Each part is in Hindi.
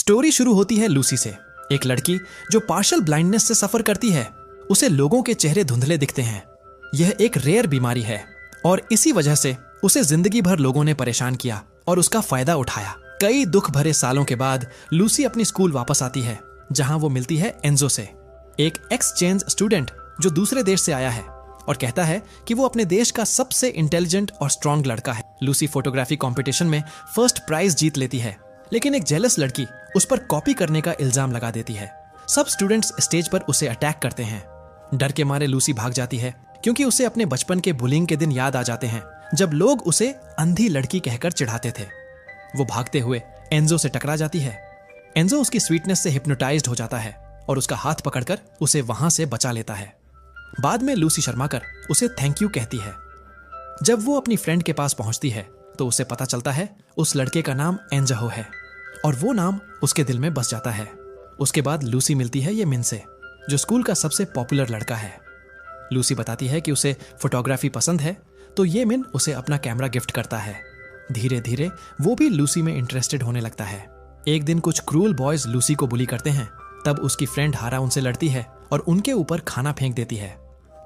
स्टोरी शुरू होती है लूसी से, एक लड़की जो पार्शियल ब्लाइंडनेस से सफर करती है। उसे लोगों के चेहरे धुंधले दिखते हैं। यह एक रेयर बीमारी है और इसी वजह से उसे जिंदगी भर लोगों ने परेशान किया और उसका फायदा उठाया। कई दुख भरे सालों के बाद लूसी अपनी स्कूल वापस आती है, जहां वो मिलती है एंजो से, एक एक्सचेंज स्टूडेंट जो दूसरे देश से आया है और कहता है कि वो अपने देश का सबसे इंटेलिजेंट और स्ट्रांग लड़का है। लूसी फोटोग्राफी कंपटीशन में फर्स्ट प्राइज जीत लेती है, लेकिन एक जेलस लड़की उस पर कॉपी करने का इल्जाम लगा देती है। सब स्टूडेंट्स स्टेज पर उसे अटैक करते हैं। डर के मारे लूसी भाग जाती है, क्योंकि उसे अपने बचपन के बुलिंग के दिन याद आ जाते हैं, जब लोग उसे अंधी लड़की कहकर चिढ़ाते थे। वो भागते हुए एंजो से टकरा जाती है। एंजो उसकी स्वीटनेस से हिप्नोटाइज्ड हो जाता है और उसका हाथ पकड़कर उसे वहां से बचा लेता है। बाद में लूसी शर्माकर उसे थैंक यू कहती है। जब वो अपनी फ्रेंड के पास पहुंचती है तो उसे पता चलता है उस लड़के का नाम एंजहो है और वो नाम उसके दिल में बस जाता है। उसके बाद लूसी मिलती है ये मिन से, जो स्कूल का सबसे पॉपुलर लड़का है। लूसी बताती है कि उसे फोटोग्राफी पसंद है, तो ये मिन उसे अपना कैमरा गिफ्ट करता है। धीरे धीरे वो भी लूसी में इंटरेस्टेड होने लगता है। एक दिन कुछ क्रूल बॉयज लूसी को बुली करते हैं, तब उसकी फ्रेंड हारा उनसे लड़ती है और उनके ऊपर खाना फेंक देती है।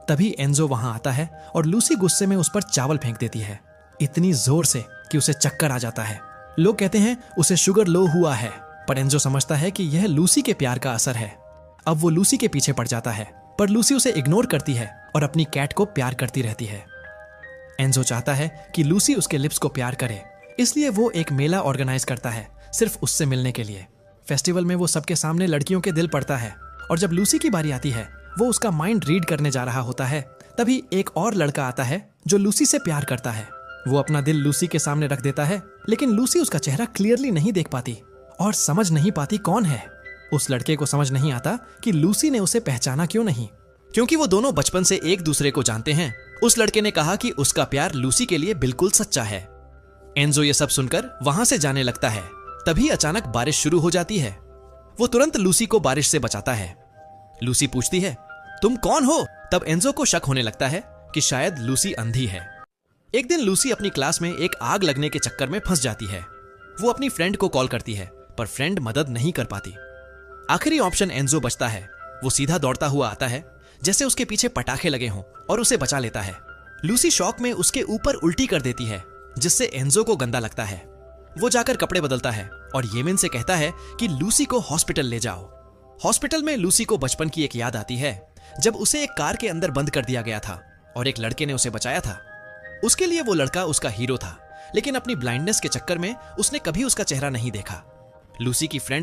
तभी एंजो वहां आता है और लूसी गुस्से में उस पर चावल फेंक देती है, इतनी जोर से कि उसे चक्कर आ जाता है। लोग कहते हैं उसे शुगर लो हुआ है, पर एंजो समझता है कि यह लूसी के प्यार का असर है। अब वो लूसी के पीछे पड़ जाता है, पर लूसी उसे इग्नोर करती है और अपनी कैट को प्यार करती रहती है। एंजो चाहता है कि लूसी उसके लिप्स को प्यार करे, इसलिए वो एक मेला ऑर्गेनाइज करता है सिर्फ उससे मिलने के लिए। फेस्टिवल में वो सबके सामने लड़कियों के दिल पड़ता है और जब लूसी की बारी आती है, वो उसका माइंड रीड करने जा रहा होता है, तभी एक और लड़का आता है जो लूसी से प्यार करता है। वो अपना दिल लूसी के सामने रख देता है, लेकिन लूसी उसका चेहरा क्लियरली नहीं देख पाती और समझ नहीं पाती कौन है। उस लड़के को समझ नहीं आता कि लूसी ने उसे पहचाना क्यों नहीं, क्योंकि वो दोनों बचपन से एक दूसरे को जानते हैं। उस लड़के ने कहा कि उसका प्यार लूसी के लिए बिल्कुल सच्चा है। एंजो ये सब सुनकर वहां से जाने लगता है। तभी अचानक बारिश शुरू हो जाती है। वो तुरंत लूसी को बारिश से बचाता है। लूसी पूछती है, तुम कौन हो? तब एंजो को शक होने लगता है कि शायद लूसी अंधी है। एक दिन लूसी अपनी क्लास में एक आग लगने के चक्कर में फंस जाती है। वो अपनी फ्रेंड को कॉल करती है, पर फ्रेंड मदद नहीं कर पाती। आखिरी ऑप्शन एंजो बचता है। वो सीधा दौड़ता हुआ आता है, जैसे उसके पीछे पटाखे लगे हों, और उसे बचा लेता है। लूसी शॉक में उसके ऊपर उल्टी कर देती है, जिससे एंजो को गंदा लगता है। वो जाकर कपड़े बदलता है और येमिन से कहता है कि लूसी को हॉस्पिटल ले जाओ। हॉस्पिटल में लूसी को बचपन की एक याद आती है, जब उसे एक कार के अंदर बंद कर दिया गया था और एक लड़के ने उसे बचाया था। उसके लिए वो लड़का उसका हीरो था, लेकिन अपनी ब्लाइंडनेस के चक्कर में उसने कभी उसका चेहरा नहीं देखा। लूसी की फ्रेंड